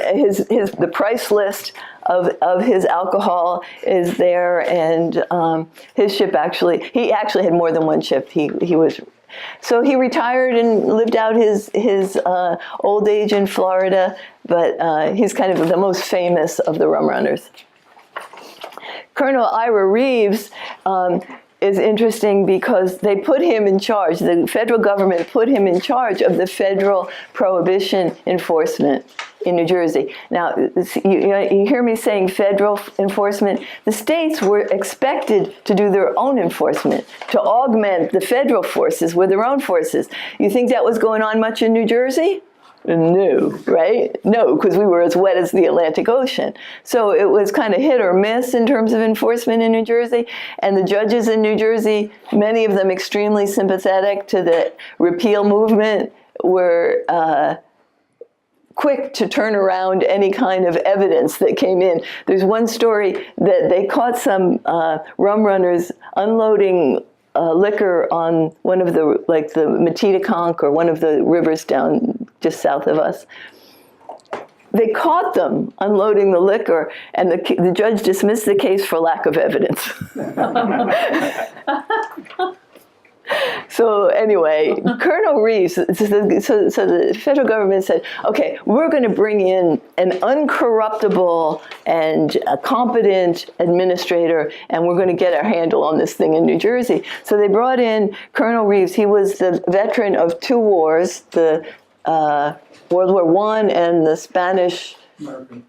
the price list of his alcohol is there, and his ship he actually had more than one ship. So he retired and lived out his old age in Florida, but he's kind of the most famous of the rum runners. Colonel Ira Reeves is interesting because they put him in charge. The federal government put him in charge of the federal prohibition enforcement in New Jersey. Now, you hear me saying federal enforcement. The states were expected to do their own enforcement, to augment the federal forces with their own forces. You think that was going on much in New Jersey? No, right? No, because we were as wet as the Atlantic Ocean. So it was kind of hit or miss in terms of enforcement in New Jersey. And the judges in New Jersey, many of them extremely sympathetic to the repeal movement, were quick to turn around any kind of evidence that came in. There's one story that they caught some rum runners unloading liquor on one of the Matitaconk, or one of the rivers down just south of us. They caught them unloading the liquor, and the judge dismissed the case for lack of evidence. So anyway, Colonel Reeves, so the federal government said, okay, we're going to bring in an uncorruptible and a competent administrator, and we're going to get our handle on this thing in New Jersey. So they brought in Colonel Reeves. He was the veteran of two wars, the World War I and the Spanish. American.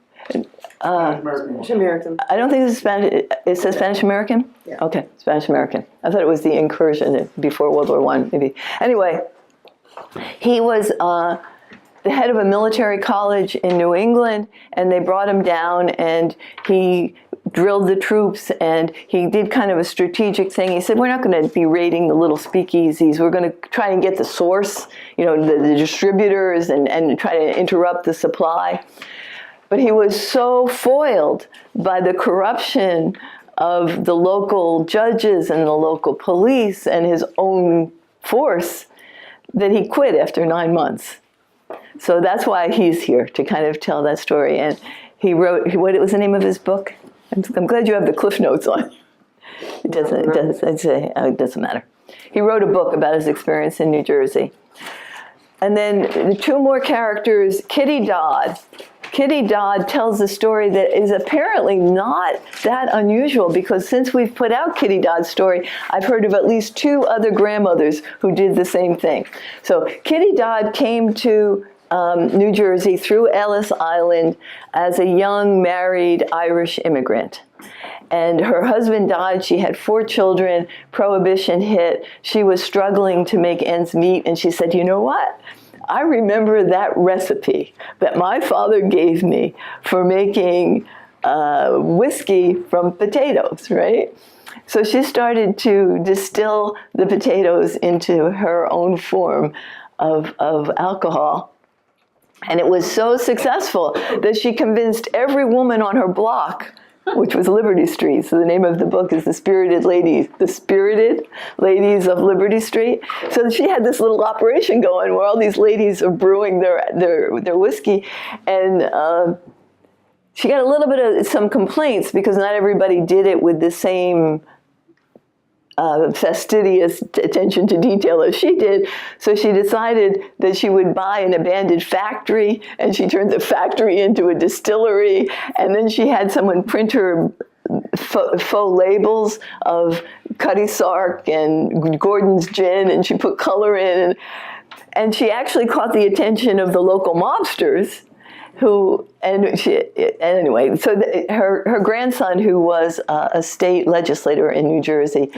American. I don't think it's Spanish. It says Spanish American? Yeah. Okay, Spanish American. I thought it was the incursion before World War I, maybe. Anyway, he was the head of a military college in New England, and they brought him down, and he drilled the troops, and he did kind of a strategic thing. He said, we're not going to be raiding the little speakeasies. We're going to try and get the source, the distributors, and try to interrupt the supply. But he was so foiled by the corruption of the local judges and the local police and his own force that he quit after 9 months. So that's why he's here, to kind of tell that story. And he wrote, what was the name of his book? I'm glad you have the Cliff Notes on. It doesn't matter. He wrote a book about his experience in New Jersey. And then the two more characters, Kitty Dodd. Kitty Dodd tells a story that is apparently not that unusual, because since we've put out Kitty Dodd's story, I've heard of at least 2 other grandmothers who did the same thing. So Kitty Dodd came to New Jersey through Ellis Island as a young married Irish immigrant. And her husband died. She had 4 children. Prohibition hit. She was struggling to make ends meet. And she said, you know what? I remember that recipe that my father gave me for making whiskey from potatoes, right? So she started to distill the potatoes into her own form of alcohol. And it was so successful that she convinced every woman on her block, which was Liberty Street. So the name of the book is The Spirited Ladies of Liberty Street. So she had this little operation going where all these ladies are brewing their whiskey. And she got a little bit of some complaints because not everybody did it with the same fastidious attention to detail as she did. So she decided that she would buy an abandoned factory, and she turned the factory into a distillery. And then she had someone print her faux labels of Cutty Sark and Gordon's Gin, and she put color in. And she actually caught the attention of the local mobsters, anyway, so her grandson, who was a state legislator in New Jersey,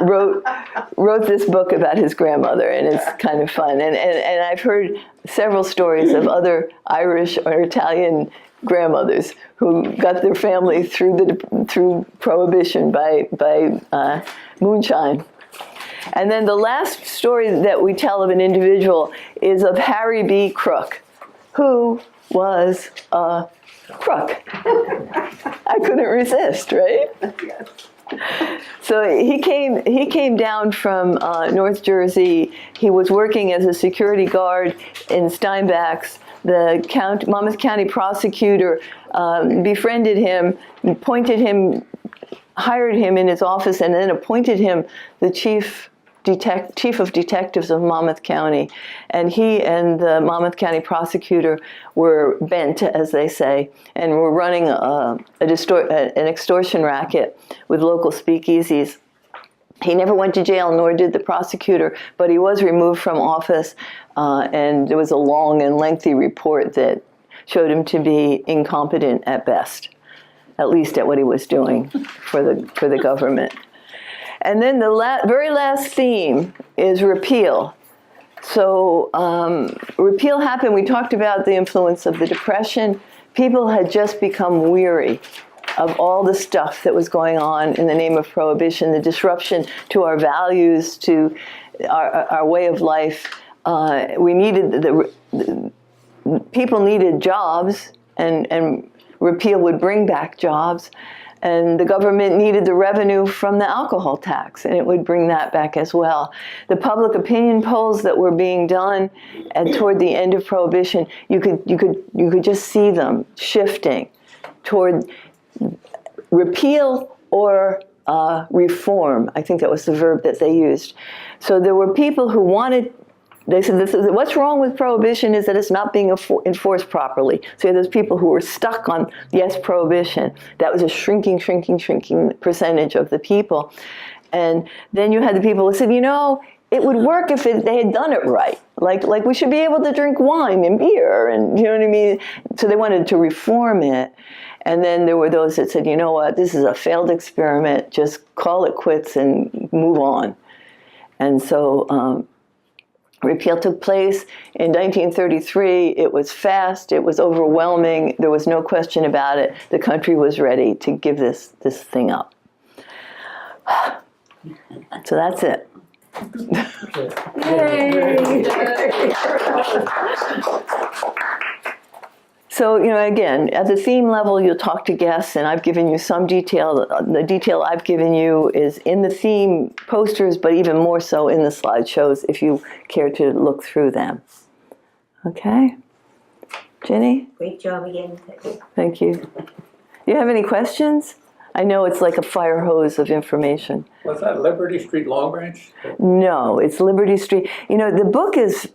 wrote this book about his grandmother, and it's kind of fun. And I've heard several stories of other Irish or Italian grandmothers who got their family through Prohibition by moonshine. And then the last story that we tell of an individual is of Harry B. Crook, who was a crook. I couldn't resist, right? Yes. So he came down from North Jersey. He was working as a security guard in Steinbach's. The Monmouth County prosecutor befriended him, hired him in his office, and then appointed him the chief of detectives of Monmouth County. And he and the Monmouth County prosecutor were bent, as they say, and were running an extortion racket with local speakeasies. He never went to jail, nor did the prosecutor, but he was removed from office, and there was a long and lengthy report that showed him to be incompetent at best, at least at what he was doing for the government. And then the very last theme is repeal. So repeal happened. We talked about the influence of the Depression. People had just become weary of all the stuff that was going on in the name of prohibition, the disruption to our values, to our way of life. People needed jobs, and repeal would bring back jobs. And the government needed the revenue from the alcohol tax, and it would bring that back as well. The public opinion polls that were being done toward the end of Prohibition, you could just see them shifting toward repeal or reform. I think that was the verb that they used. So there were people who wanted. They said, what's wrong with prohibition is that it's not being enforced properly. So there's people who were stuck on, yes, prohibition. That was a shrinking percentage of the people. And then you had the people who said, it would work if they had done it right. Like we should be able to drink wine and beer, and you know what I mean? So they wanted to reform it. And then there were those that said, you know what, this is a failed experiment. Just call it quits and move on. And so repeal took place in 1933. It was fast. It was overwhelming. There was no question about it. The country was ready to give this thing up. So that's it. Yay! So, again, at the theme level, you'll talk to guests, and I've given you some detail. The detail I've given you is in the theme posters, but even more so in the slideshows if you care to look through them. Okay? Jenny? Great job again. Thank you. Do you have any questions? I know it's like a fire hose of information. Was that Liberty Street, Long Branch? No, it's Liberty Street. The book is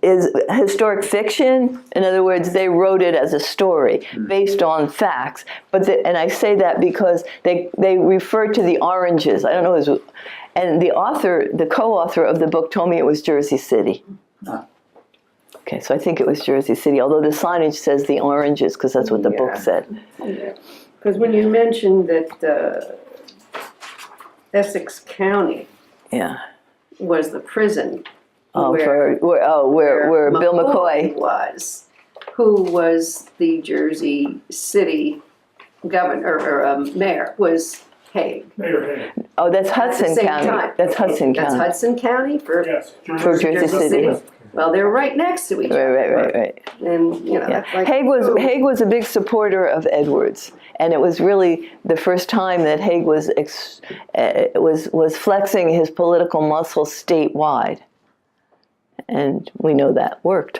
historic fiction. In other words, they wrote it as a story based on facts. And I say that because they refer to the oranges. I don't know, and the co-author of the book told me it was Jersey City. Okay, so I think it was Jersey City, although the signage says the oranges because that's what the book said. Because when you mentioned that Essex County was the prison where Bill McCoy was, who was the Jersey City governor or mayor, was Hague. Mayor Hague. Oh, that's Hudson County. Time. That's Hudson County. That's Hudson County for Yes. For Jersey City. Well, they're right next to each other. Right. And that's like Hague was a big supporter of Edwards, and it was really the first time that Hague was flexing his political muscle statewide, and we know that worked.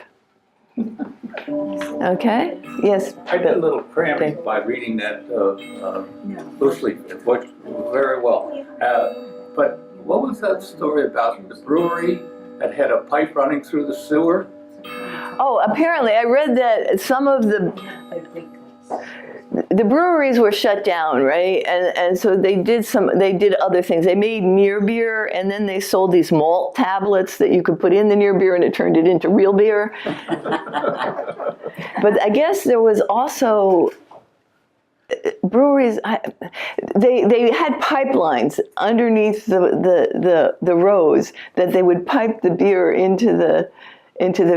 Okay. Yes. I did a little cramming by reading that loosely, it worked very well. But what was that story about the brewery that had a pipe running through the sewer? Oh, apparently I read that some of the breweries were shut down, right? And so they did other things. They made near beer, and then they sold these malt tablets that you could put in the near beer, and it turned it into real beer. But I guess there was also breweries. They had pipelines underneath the rows that they would pipe the beer into the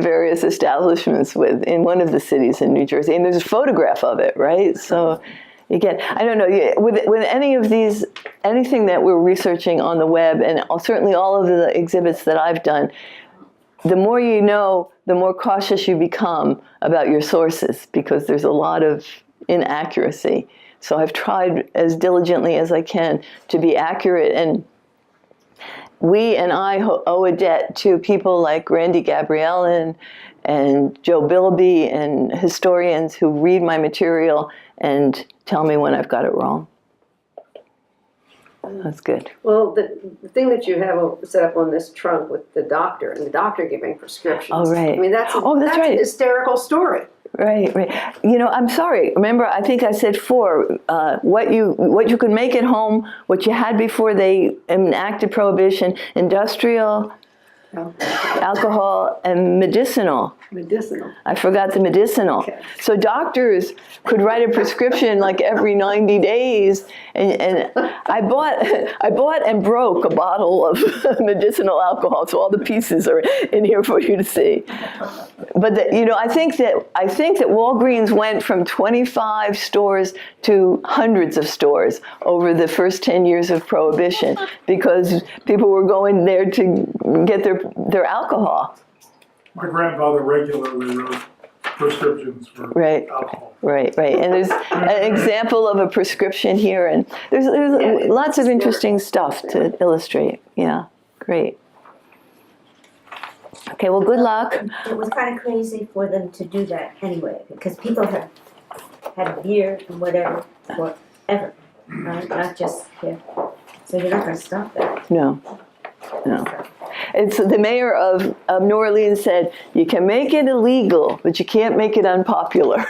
various establishments with in one of the cities in New Jersey, and there's a photograph of it, right? So, again, I don't know, with any of these, anything that we're researching on the web, and certainly all of the exhibits that I've done, the more you know, the more cautious you become about your sources, because there's a lot of inaccuracy. So I've tried as diligently as I can to be accurate. And we and I owe a debt to people like Randy Gabriellen and Joe Bilby and historians who read my material and tell me when I've got it wrong. That's good. Well, the thing that you have set up on this trunk with the doctor and the doctor giving prescriptions. Oh, right. I mean, that's That's an right. hysterical story. Right. You know, I'm sorry. Remember, I think I said 4, what you could make at home, what you had before they enacted prohibition, industrial, alcohol, and medicinal. Medicinal. I forgot the medicinal. Okay. So doctors could write a prescription like every 90 days, and I bought and broke a bottle of medicinal alcohol, so all the pieces are in here for you to see. But you know, I think that Walgreens went from 25 stores to hundreds of stores over the first 10 years of Prohibition because people were going there to get their alcohol. My grandfather regularly wrote prescriptions for Right. alcohol. Right. And there's an example of a prescription here, and there's lots of interesting stuff to illustrate. Yeah, great. Okay, well, good luck. It was kind of crazy for them to do that anyway, because people have had beer and whatever forever, right? Not just here. So you're not going to stop that. No. It's the mayor of New Orleans said, you can make it illegal, but you can't make it unpopular.